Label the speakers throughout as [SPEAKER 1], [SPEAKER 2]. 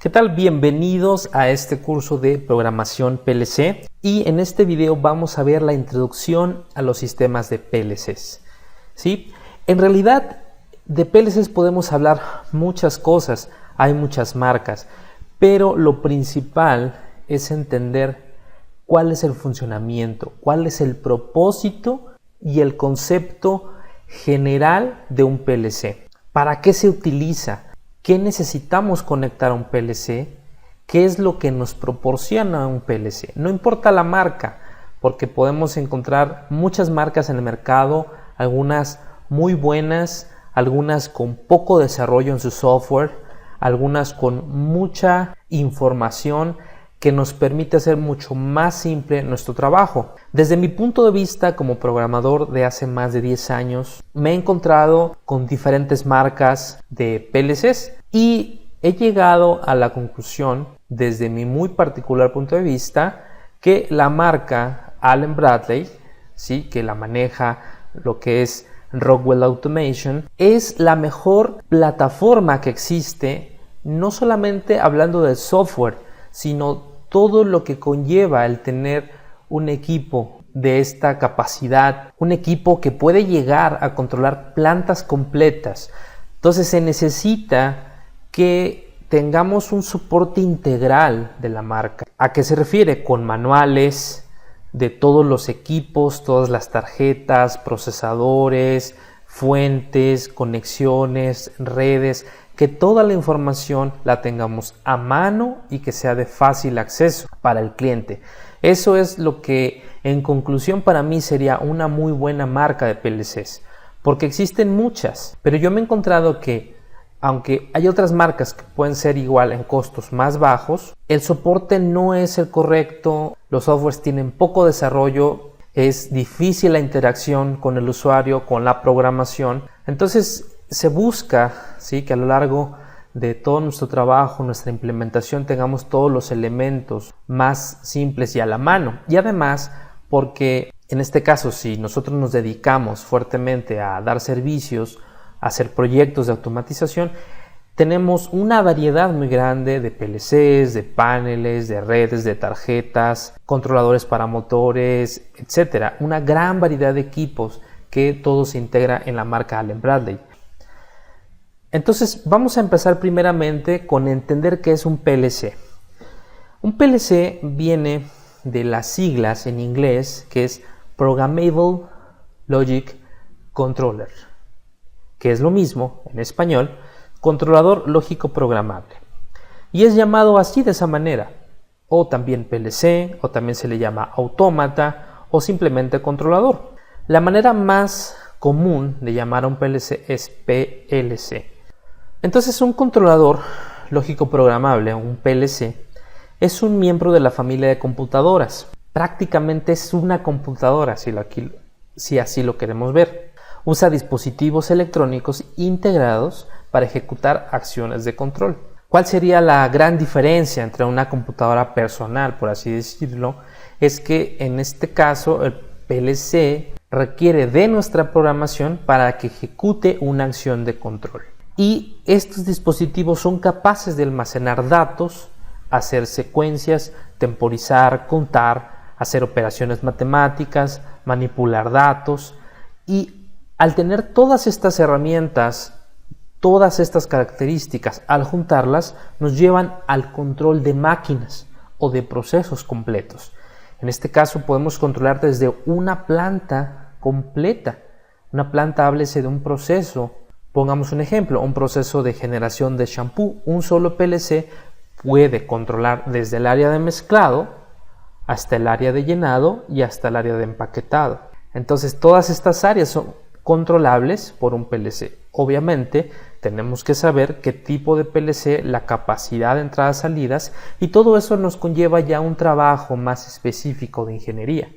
[SPEAKER 1] ¿Qué tal? Bienvenidos a este curso de programación PLC y en este video vamos a ver la introducción a los sistemas de PLCs. ¿Sí? En realidad de PLCs podemos hablar muchas cosas, hay muchas marcas, pero lo principal es entender cuál es el funcionamiento, cuál es el propósito y el concepto general de un PLC. ¿Para qué se utiliza? ¿Qué necesitamos conectar a un PLC? ¿Qué es lo que nos proporciona un PLC? No importa la marca, porque podemos encontrar muchas marcas en el mercado, algunas muy buenas, algunas con poco desarrollo en su software, algunas con mucha información que nos permite hacer mucho más simple nuestro trabajo. Desde mi punto de vista como programador de hace más de 10 años, me he encontrado con diferentes marcas de PLCs y he llegado a la conclusión, desde mi muy particular punto de vista, que la marca Allen-Bradley, ¿sí?, que la maneja lo que es Rockwell Automation, es la mejor plataforma que existe, no solamente hablando del software, sino todo lo que conlleva el tener un equipo de esta capacidad, un equipo que puede llegar a controlar plantas completas. Entonces se necesita que tengamos un soporte integral de la marca. ¿A qué se refiere? Con manuales de todos los equipos, todas las tarjetas, procesadores, fuentes, conexiones, redes, que toda la información la tengamos a mano y que sea de fácil acceso para el cliente. Eso es lo que en conclusión para mí sería una muy buena marca de PLCs, porque existen muchas, pero yo me he encontrado que aunque hay otras marcas que pueden ser igual en costos más bajos, el soporte no es el correcto, los softwares tienen poco desarrollo, es difícil la interacción con el usuario, con la programación. Entonces se busca, ¿sí?, que a lo largo de todo nuestro trabajo, nuestra implementación, tengamos todos los elementos más simples y a la mano. Y además, porque en este caso, si nosotros nos dedicamos fuertemente a dar servicios, a hacer proyectos de automatización, tenemos una variedad muy grande de PLCs, de paneles, de redes, de tarjetas, controladores para motores, etc. Una gran variedad de equipos que todo se integra en la marca Allen-Bradley. Entonces vamos a empezar primeramente con entender qué es un PLC. Un PLC viene de las siglas en inglés que es Programmable Logic Controller, que es lo mismo en español, controlador lógico programable. Y es llamado así de esa manera, o también PLC, o también se le llama autómata, o simplemente controlador. La manera más común de llamar a un PLC es PLC. Entonces un controlador lógico programable, un PLC, es un miembro de la familia de computadoras. Prácticamente es una computadora, si así lo queremos ver. Usa dispositivos electrónicos integrados para ejecutar acciones de control. ¿Cuál sería la gran diferencia entre una computadora personal, por así decirlo? Es que en este caso el PLC requiere de nuestra programación para que ejecute una acción de control. Y estos dispositivos son capaces de almacenar datos, hacer secuencias, temporizar, contar, hacer operaciones matemáticas, manipular datos. Y al tener todas estas herramientas, todas estas características, al juntarlas, nos llevan al control de máquinas o de procesos completos. En este caso podemos controlar desde una planta completa. Una planta, háblese de un proceso. Pongamos un ejemplo, un proceso de generación de shampoo. Un solo PLC puede controlar desde el área de mezclado hasta el área de llenado y hasta el área de empaquetado. Entonces todas estas áreas son controlables por un PLC. Obviamente tenemos que saber qué tipo de PLC, la capacidad de entradas y salidas, y todo eso nos conlleva ya un trabajo más específico de ingeniería,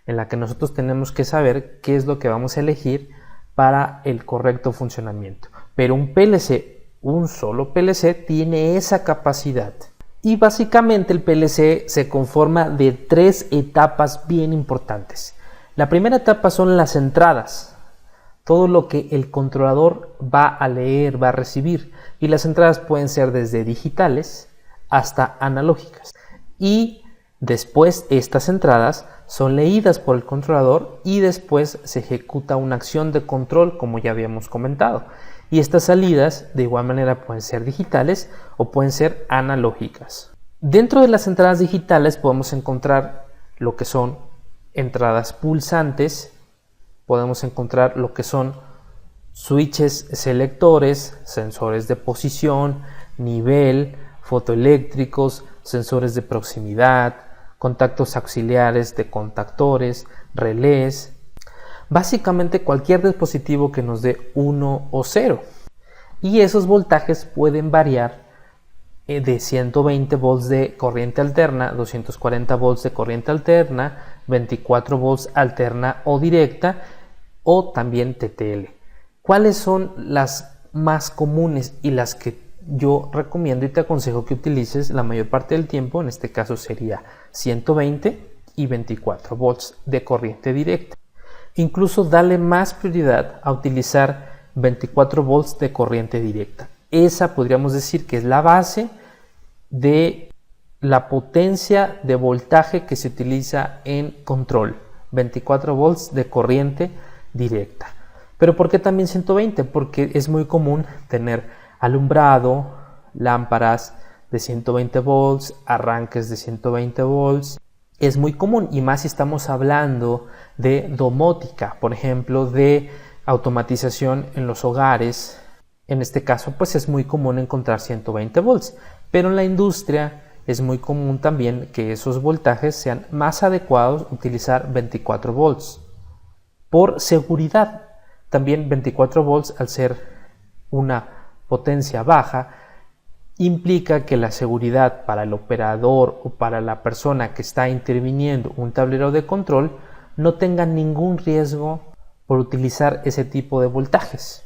[SPEAKER 1] en la que nosotros tenemos que saber qué es lo que vamos a elegir para el correcto funcionamiento. Pero un PLC, un solo PLC, tiene esa capacidad. Y básicamente el PLC se conforma de 3 etapas bien importantes. La primera etapa son las entradas, todo lo que el controlador va a leer, va a recibir, y las entradas pueden ser desde digitales hasta analógicas. Y después estas entradas son leídas por el controlador y después se ejecuta una acción de control, como ya habíamos comentado. Y estas salidas de igual manera pueden ser digitales o pueden ser analógicas. Dentro de las entradas digitales podemos encontrar lo que son entradas pulsantes, podemos encontrar lo que son switches selectores, sensores de posición, nivel, fotoeléctricos, sensores de proximidad, contactos auxiliares de contactores, relés, básicamente cualquier dispositivo que nos dé 1 o 0. Y esos voltajes pueden variar de 120 volts de corriente alterna, 240 volts de corriente alterna, 24 volts alterna o directa o también TTL. ¿Cuáles son las más comunes y las que yo recomiendo y te aconsejo que utilices la mayor parte del tiempo? En este caso sería 120 y 24 volts de corriente directa. Incluso dale más prioridad a utilizar 24 volts de corriente directa. Esa podríamos decir que es la base de la potencia de voltaje que se utiliza en control. 24 volts de corriente directa. ¿Pero por qué también 120? Porque es muy común tener alumbrado, lámparas de 120 volts, arranques de 120 volts. Es muy común, y más si estamos hablando de domótica, por ejemplo, de automatización en los hogares. En este caso, pues es muy común encontrar 120 volts, pero en la industria es muy común también que esos voltajes sean más adecuados utilizar 24 volts. Por seguridad, también 24 volts, al ser una potencia baja, implica que la seguridad para el operador o para la persona que está interviniendo un tablero de control no tenga ningún riesgo por utilizar ese tipo de voltajes.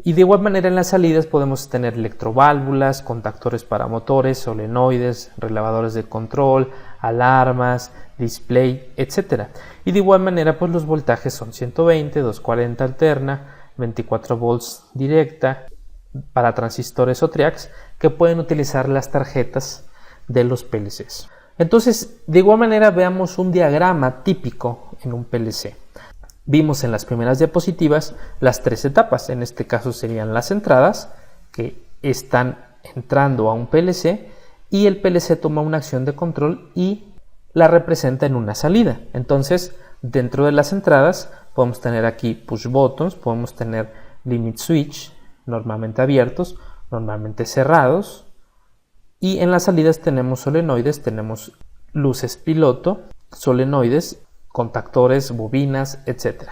[SPEAKER 1] Y de igual manera en las salidas podemos tener electroválvulas, contactores para motores, solenoides, relevadores de control, alarmas, display, etc. Y de igual manera pues los voltajes son 120, 240 alterna, 24 volts directa para transistores o triacs que pueden utilizar las tarjetas de los PLCs. Entonces, de igual manera veamos un diagrama típico en un PLC. Vimos en las primeras diapositivas las tres etapas. En este caso serían las entradas que están entrando a un PLC y el PLC toma una acción de control y la representa en una salida. Entonces, dentro de las entradas podemos tener aquí push buttons, podemos tener limit switch, normalmente abiertos, normalmente cerrados, y en las salidas tenemos solenoides, tenemos luces piloto, solenoides, contactores, bobinas, etc.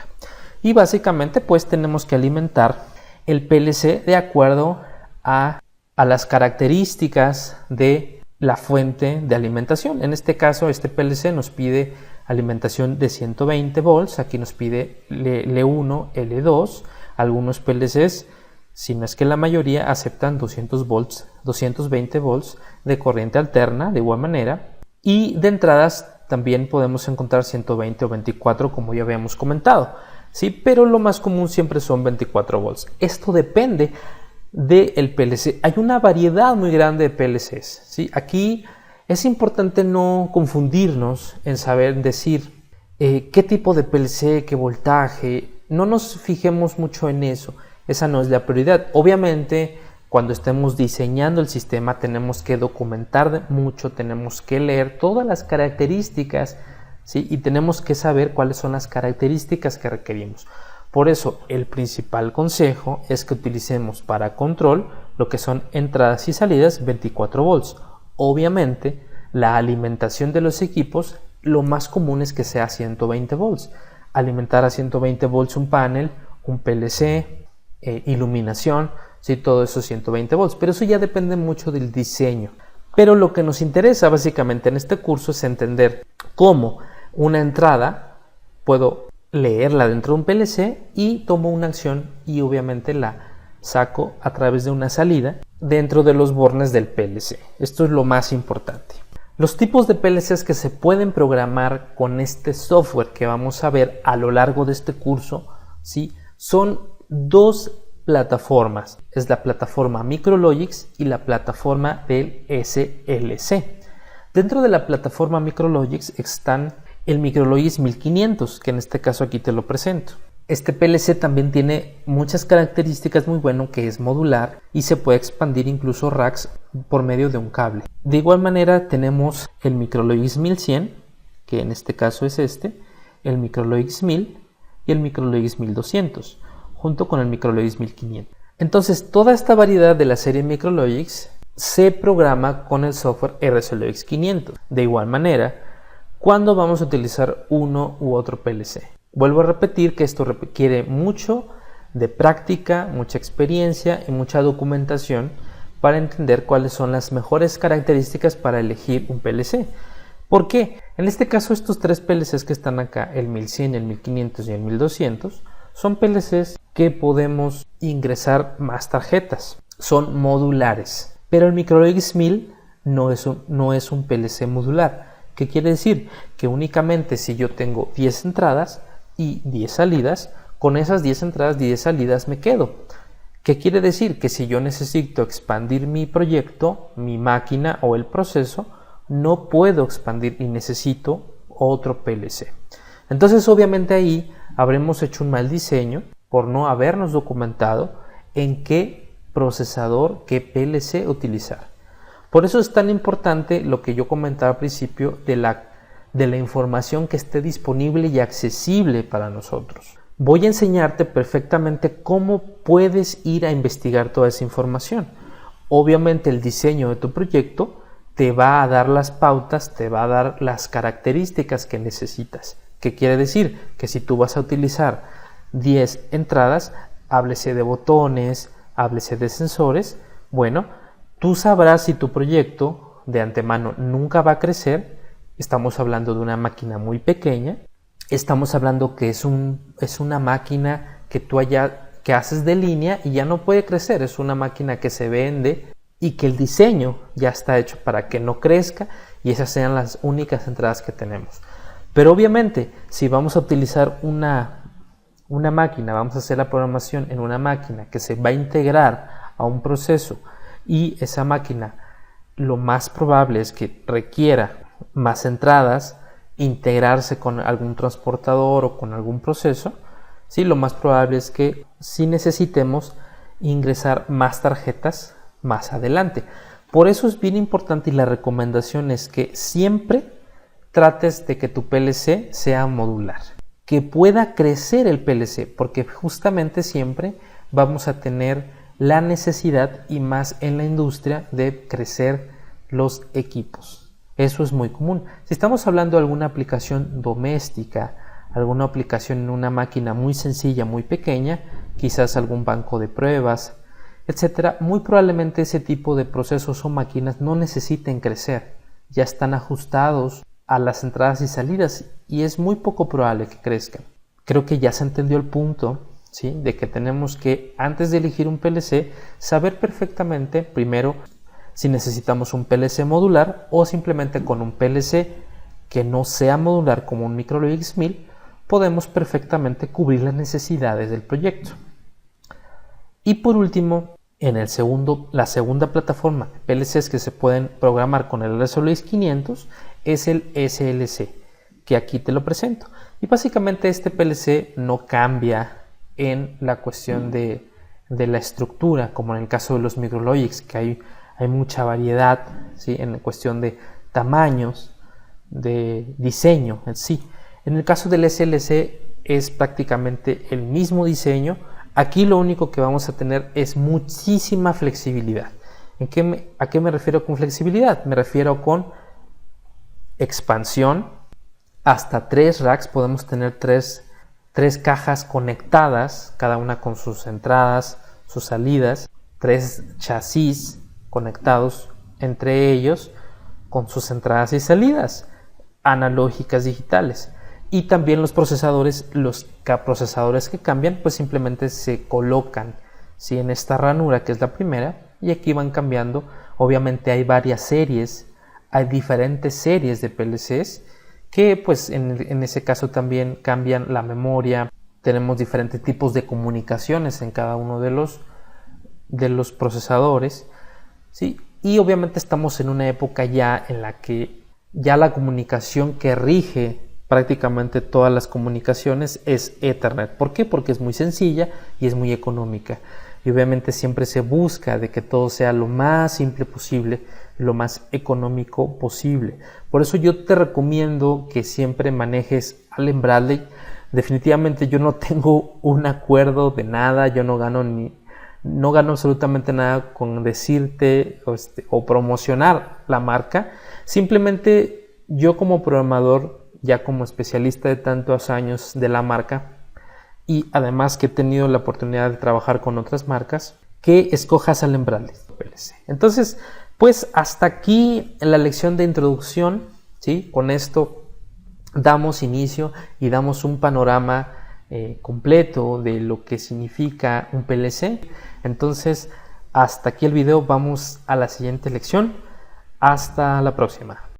[SPEAKER 1] Y básicamente pues tenemos que alimentar el PLC de acuerdo a las características de la fuente de alimentación. En este caso este PLC nos pide alimentación de 120 volts, aquí nos pide L1, L2, algunos PLCs, si no es que la mayoría, aceptan 200 volts, 220 volts de corriente alterna de igual manera, y de entradas también podemos encontrar 120 o 24 como ya habíamos comentado, ¿sí? Pero lo más común siempre son 24 volts. Esto depende del PLC. Hay una variedad muy grande de PLCs, ¿sí? Aquí es importante no confundirnos en saber decir qué tipo de PLC, qué voltaje. No nos fijemos mucho en eso. Esa no es la prioridad. Obviamente, cuando estemos diseñando el sistema tenemos que documentar mucho, tenemos que leer todas las características, ¿sí? Y tenemos que saber cuáles son las características que requerimos. Por eso, el principal consejo es que utilicemos para control lo que son entradas y salidas 24 volts. Obviamente, la alimentación de los equipos, lo más común es que sea 120 volts. Alimentar a 120 volts un panel, un PLC, iluminación, sí, todo eso 120 volts, pero eso ya depende mucho del diseño. Pero lo que nos interesa básicamente en este curso es entender cómo una entrada puedo leerla dentro de un PLC y tomo una acción y obviamente la saco a través de una salida dentro de los bornes del PLC. Esto es lo más importante. Los tipos de PLCs que se pueden programar con este software que vamos a ver a lo largo de este curso, ¿sí? Son dos plataformas. Es la plataforma Micrologix y la plataforma del SLC. Dentro de la plataforma Micrologix están el Micrologix 1500, que en este caso aquí te lo presento. Este PLC también tiene muchas características muy buenas, que es modular y se puede expandir incluso racks por medio de un cable. De igual manera tenemos el Micrologix 1100, que en este caso es el Micrologix 1000 y el Micrologix 1200, junto con el Micrologix 1500. Entonces toda esta variedad de la serie Micrologix se programa con el software RSLogix 500. De igual manera, ¿cuándo vamos a utilizar uno u otro PLC? Vuelvo a repetir que esto requiere mucho de práctica, mucha experiencia y mucha documentación para entender cuáles son las mejores características para elegir un PLC. ¿Por qué? En este caso, estos tres PLCs que están acá, el 1100, el 1500 y el 1200, son PLCs que podemos ingresar más tarjetas. Son modulares. Pero el Micrologix 1000 no es un PLC modular. ¿Qué quiere decir? Que únicamente si yo tengo 10 entradas y 10 salidas, con esas 10 entradas y 10 salidas me quedo. ¿Qué quiere decir? Que si yo necesito expandir mi proyecto, mi máquina o el proceso, no puedo expandir y necesito otro PLC. Entonces obviamente ahí habremos hecho un mal diseño por no habernos documentado en qué procesador, qué PLC utilizar. Por eso es tan importante lo que yo comentaba al principio de la información que esté disponible y accesible para nosotros. Voy a enseñarte perfectamente cómo puedes ir a investigar toda esa información. Obviamente el diseño de tu proyecto te va a dar las pautas, te va a dar las características que necesitas. ¿Qué quiere decir? Que si tú vas a utilizar 10 entradas, háblese de botones, háblese de sensores, bueno, tú sabrás si tu proyecto de antemano nunca va a crecer. Estamos hablando de una máquina muy pequeña, estamos hablando que es una máquina que haces de línea y ya no puede crecer, es una máquina que se vende y que el diseño ya está hecho para que no crezca y esas sean las únicas entradas que tenemos. Pero obviamente, si vamos a utilizar una máquina, vamos a hacer la programación en una máquina que se va a integrar a un proceso y esa máquina lo más probable es que requiera más entradas, integrarse con algún transportador o con algún proceso, ¿sí? Lo más probable es que sí necesitemos ingresar más tarjetas más adelante. Por eso es bien importante y la recomendación es que siempre trates de que tu PLC sea modular, que pueda crecer el PLC, porque justamente siempre vamos a tener la necesidad, y más en la industria, de crecer los equipos. Eso es muy común. Si estamos hablando de alguna aplicación doméstica, alguna aplicación en una máquina muy sencilla, muy pequeña, quizás algún banco de pruebas, etcétera, muy probablemente ese tipo de procesos o máquinas no necesiten crecer, ya están ajustados a las entradas y salidas y es muy poco probable que crezcan. Creo que ya se entendió el punto, ¿sí? De que tenemos que, antes de elegir un PLC, saber perfectamente primero si necesitamos un PLC modular o simplemente con un PLC que no sea modular como un Micrologix 1000 podemos perfectamente cubrir las necesidades del proyecto. Y por último, la segunda plataforma de PLCs que se pueden programar con el RSLogix 500 es el SLC, que aquí te lo presento. Y básicamente este PLC no cambia en la cuestión de la estructura, como en el caso de los Micrologix, que hay mucha variedad, ¿sí? En cuestión de tamaños, de diseño en sí. En el caso del SLC es prácticamente el mismo diseño. Aquí lo único que vamos a tener es muchísima flexibilidad. ¿A qué me refiero con flexibilidad? Me refiero con expansión. Hasta 3 racks, podemos tener 3 cajas conectadas, cada una con sus entradas, sus salidas, 3 chasis conectados entre ellos con sus entradas y salidas, analógicas, digitales. Y también los procesadores que cambian, pues simplemente se colocan, ¿sí? En esta ranura que es la primera, y aquí van cambiando. Obviamente hay varias series, hay diferentes series de PLCs que pues en ese caso también cambian la memoria, tenemos diferentes tipos de comunicaciones en cada uno de los procesadores, ¿sí? Y obviamente estamos en una época ya en la que ya la comunicación que rige prácticamente todas las comunicaciones es Ethernet. ¿Por qué? Porque es muy sencilla y es muy económica. Y obviamente siempre se busca de que todo sea lo más simple posible, lo más económico posible. Por eso yo te recomiendo que siempre manejes Allen Bradley. Definitivamente yo no tengo un acuerdo de nada, yo no gano absolutamente nada con decirte o promocionar la marca. Simplemente yo como programador, ya como especialista de tantos años de la marca, y además que he tenido la oportunidad de trabajar con otras marcas, que escojas Allen Bradley PLC. Entonces, pues hasta aquí la lección de introducción, ¿sí? Con esto damos inicio y damos un panorama completo de lo que significa un PLC. Entonces, hasta aquí el video, vamos a la siguiente lección. Hasta la próxima.